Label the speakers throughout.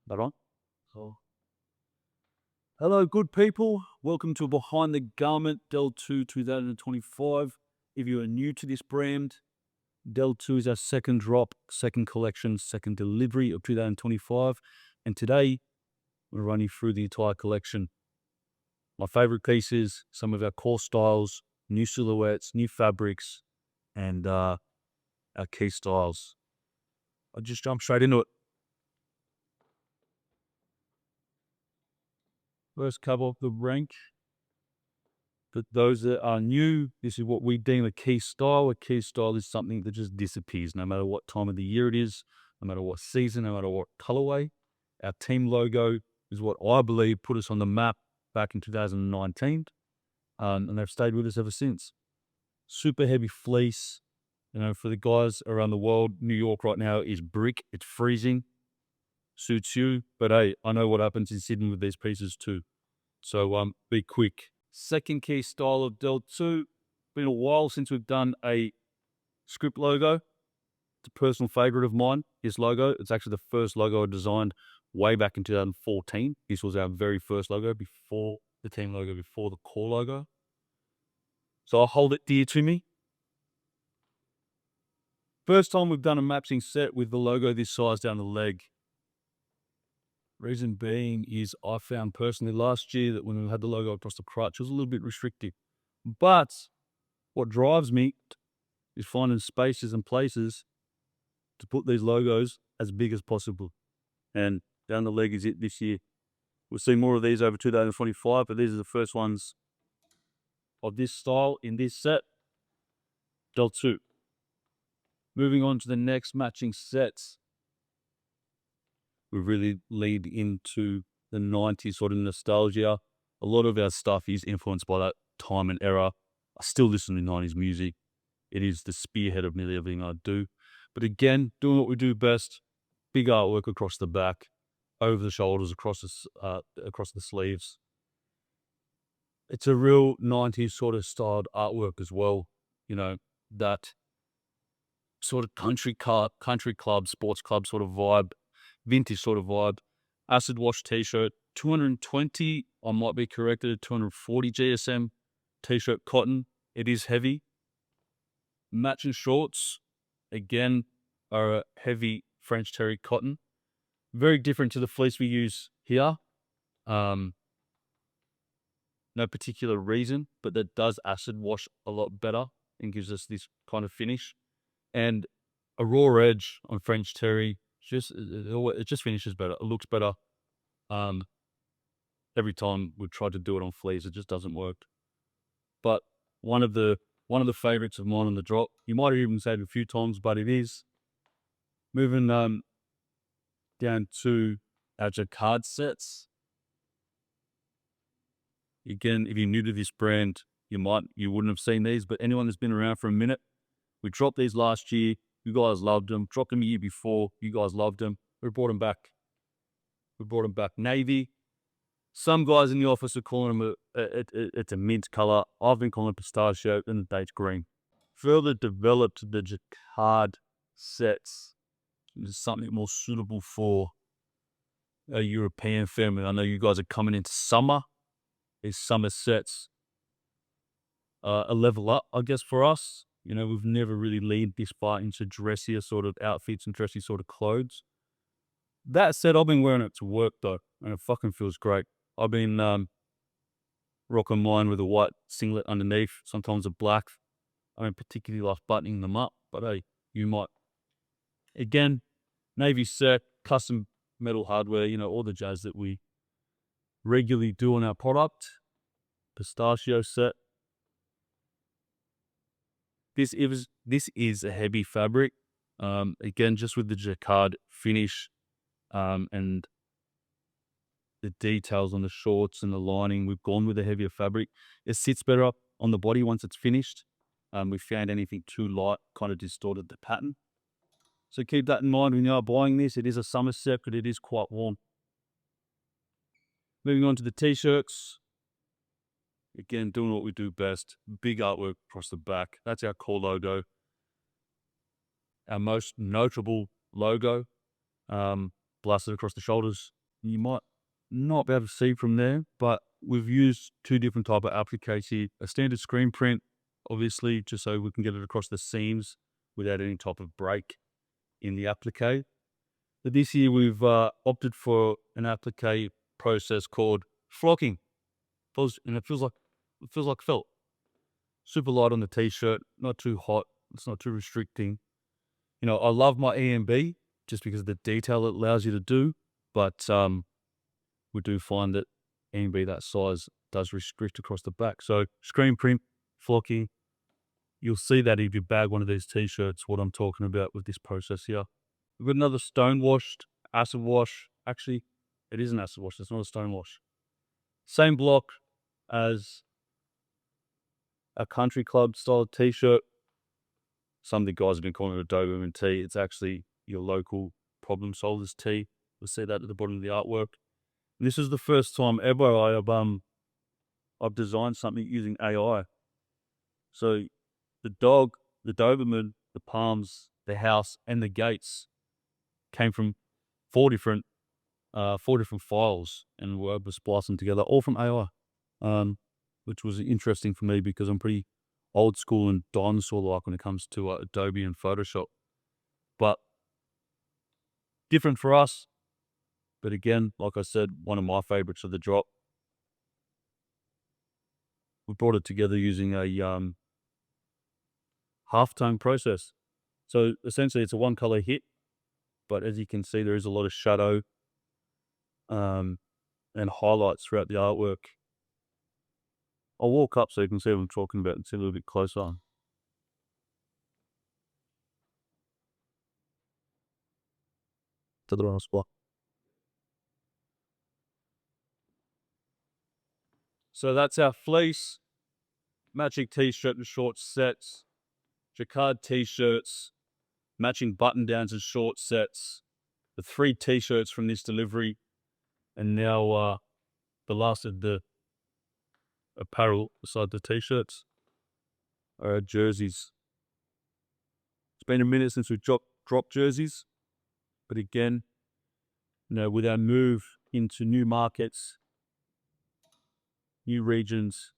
Speaker 1: That on? Oh. Hello, good people. Welcome to Behind the Garment DEL.02 2025. If you are new to this brand, DEL.02 is our second drop, second collection, second delivery of 2025. And today, we're running through the entire collection. My favorite pieces, some of our core styles, new silhouettes, new fabrics, and our key styles. I'll just jump straight into it. First cover of the rank. For those that are new, this is what we deem a key style. A key style is something that just disappears no matter what time of the year it is, no matter what season, no matter what colorway. Our team logo is what I believe put us on the map back in 2019, and they've stayed with us ever since. Super heavy fleece. You know, for the guys around the world, New York right now is brick. It's freezing. Suits you. But hey, I know what happens in Sydney with these pieces too. So be quick. Second key style of DEL.02. Been a while since we've done a script logo. It's a personal favorite of mine, this logo. It's actually the first logo I designed way back in 2014. This was our very first logo before the team logo, before the core logo. So I'll hold it dear to me. First time we've done a matching set with the logo this size down the leg. Reason being is I found personally last year that when we had the logo across the crutch, it was a little bit restrictive. But what drives me is finding spaces and places to put these logos as big as possible. And down the leg is it this year. We'll see more of these over 2025, but these are the first ones of this style in this set, DEL.02. Moving on to the next matching sets. We really lead into the 90s sort of nostalgia. A lot of our stuff is influenced by that time and era. I still listen to 90s music. It is the spearhead of nearly everything I do. But again, doing what we do best, big artwork across the back, over the shoulders, across the sleeves. It's a real 90s sort of styled artwork as well. You know, that sort of country club, sports club sort of vibe. Vintage sort of vibe. Acid wash t-shirt, 220, I might be corrected, 240 GSM t-shirt cotton. It is heavy. Matching shorts, again, are a heavy French terry cotton. Very different to the fleece we use here. No particular reason, but that does acid wash a lot better and gives us this kind of finish. And a raw edge on French terry, it just finishes better. It looks better. Every time we've tried to do it on fleece, it just doesn't work. But one of the favorites of mine on the drop. You might have even said it a few times, but it is. Moving down to our Jacquard sets. Again, if you're new to this brand, you wouldn't have seen these, but anyone that's been around for a minute, we dropped these last year. You guys loved them. Dropped them a year before. You guys loved them. We brought them back. Navy. Some guys in the office are calling them it's a mint color. I've been calling it pistachio, and the date's green. Further developed the Jacquard sets. It's something more suitable for a European family. I know you guys are coming into summer. These summer sets a level up, I guess, for us. You know, we've never really leaned this far into dressier sort of outfits and dressy sort of clothes. That said, I've been wearing it to work though, and it fucking feels great. I've been rocking mine with a white singlet underneath, sometimes a black. I don't particularly like buttoning them up, but hey, you might. Again, navy set, custom metal hardware, you know, all the jazz that we regularly do on our product. Pistachio set. This is a heavy fabric. Again, just with the Jacquard finish and the details on the shorts and the lining, we've gone with a heavier fabric. It sits better on the body once it's finished. We found anything too light kind of distorted the pattern. So keep that in mind when you are buying this. It is a summer set, but it is quite warm. Moving on to the t-shirts. Again, doing what we do best. Big artwork across the back. That's our core logo. Our most notable logo. Blasted across the shoulders. You might not be able to see from there, but we've used two different type of appliques here. A standard screen print, obviously, just so we can get it across the seams without any type of break in the applique. But this year we've opted for an applique process called flocking. And it feels like felt. Super light on the t-shirt, not too hot, it's not too restricting. You know, I love my EMB just because of the detail it allows you to do, but we do find that EMB that size does restrict across the back. So screen print, flocking, you'll see that if you bag one of these t-shirts, what I'm talking about with this process here. We've got another stone washed, acid wash. Actually, it is an acid wash, it's not a stone wash. Same block as a country club style t-shirt. Some of the guys have been calling it a Doberman tee. It's actually your local problem solvers tee. You'll see that at the bottom of the artwork. And this is the first time ever I've designed something using AI. So the dog, the Doberman, the palms, the house, and the gates came from four different files, and we're able to splice them together, all from AI, which was interesting for me because I'm pretty old school and dinosaur-like when it comes to Adobe and Photoshop. But different for us. But again, like I said, one of my favorites of the drop. We brought it together using a halftone process. So essentially it's a one color hit, but as you can see, there is a lot of shadow and highlights throughout the artwork. I'll walk up so you can see what I'm talking about and see a little bit closer. To the last spot. So that's our fleece, matching t-shirt and shorts sets, Jacquard t-shirts, matching button-downs and short sets, the 3 t-shirts from this delivery, and now the last of the apparel beside the t-shirts are our jerseys. It's been a minute since we've dropped jerseys, but again, you know, with our move into new markets, new regions,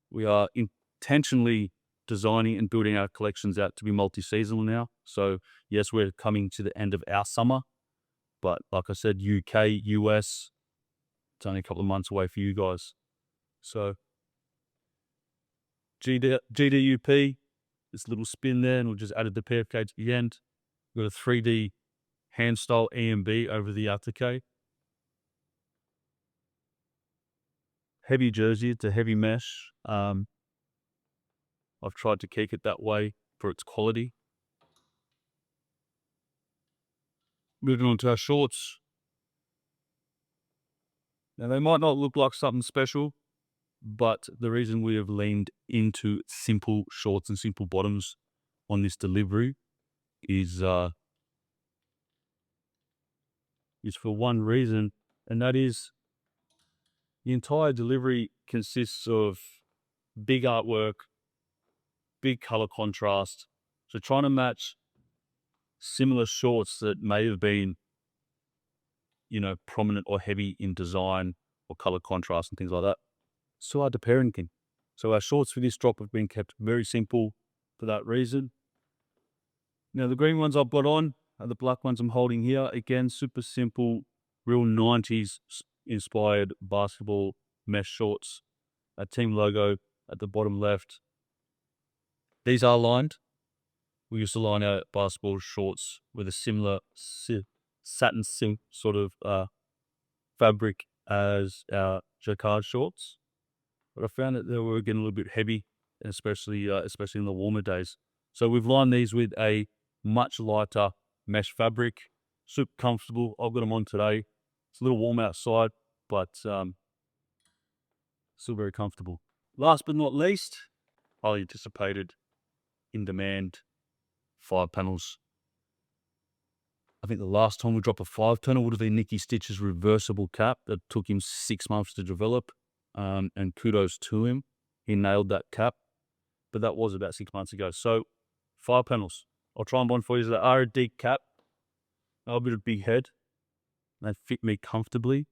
Speaker 1: we are intentionally designing and building our collections out to be multi-seasonal now. So yes, we're coming to the end of our summer, but like I said, UK, US, it's only a couple of months away for you guys. So GDUP, this little spin there, and we'll just added the PFK to the end. We've got a 3D hand style EMB over the applique. Heavy jersey, it's a heavy mesh. I've tried to keep it that way for its quality. Moving on to our shorts. Now they might not look like something special, but the reason we have leaned into simple shorts and simple bottoms on this delivery is for one reason, and that is the entire delivery consists of big artwork, big color contrast. So trying to match similar shorts that may have been, you know, prominent or heavy in design or color contrast and things like that, it's too hard to pair anything. So our shorts for this drop have been kept very simple for that reason. Now the green ones I've got on are the black ones I'm holding here. Again, super simple, real 90s inspired basketball mesh shorts. A team logo at the bottom left. These are lined. We used to line our basketball shorts with a similar satin silk sort of fabric as our Jacquard shorts, but I found that they were getting a little bit heavy, especially in the warmer days. So we've lined these with a much lighter mesh fabric, super comfortable. I've got them on today. It's a little warm outside, but still very comfortable. Last but not least, highly anticipated, in demand 5 panels. I think the last time we dropped a 5-tonner would have been Nicky Stitch's reversible cap that took him 6 months to develop, and kudos to him. He nailed that cap, but that was about 6 months ago. So 5 panels. I'll try and one for you. They are a deep cap, a bit of big head. They fit me comfortably.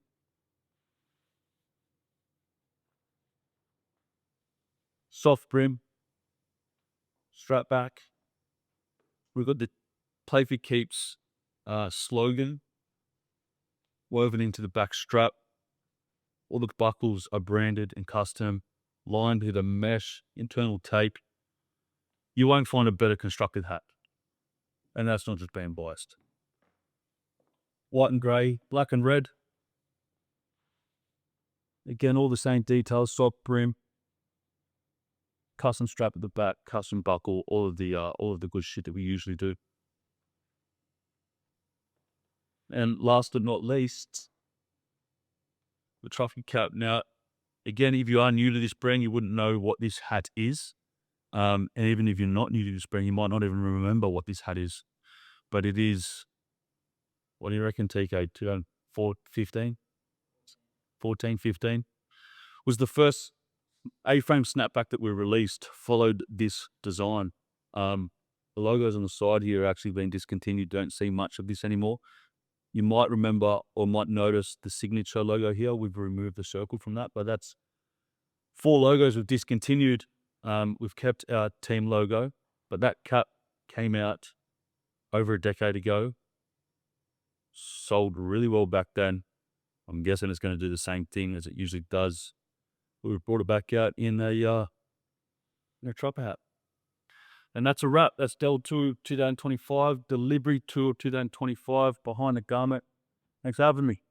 Speaker 1: Soft brim, strap back. We've got the Play for Keeps slogan woven into the back strap. All the buckles are branded and custom, lined with a mesh internal tape. You won't find a better constructed hat. And that's not just being biased. White and grey, black and red. Again, all the same details, soft brim, custom strap at the back, custom buckle, all of the good shit that we usually do. And last but not least, the truffle cap. Now, again, if you are new to this brand, you wouldn't know what this hat is. And even if you're not new to this brand, you might not even remember what this hat is. But it is, what do you reckon, TK? 2015? 14, 15? Was the first A-frame snapback that we released, followed this design. The logos on the side here are actually been discontinued. Don't see much of this anymore. You might remember or might notice the signature logo here. We've removed the circle from that, but that's 4 logos we've discontinued. We've kept our team logo, but that cap came out over a decade ago. Sold really well back then. I'm guessing it's going to do the same thing as it usually does. We've brought it back out in a trapper hat. And that's a wrap. That's DEL.02 2025, Delivery Tour 2025, Behind the Garment. Thanks for having me.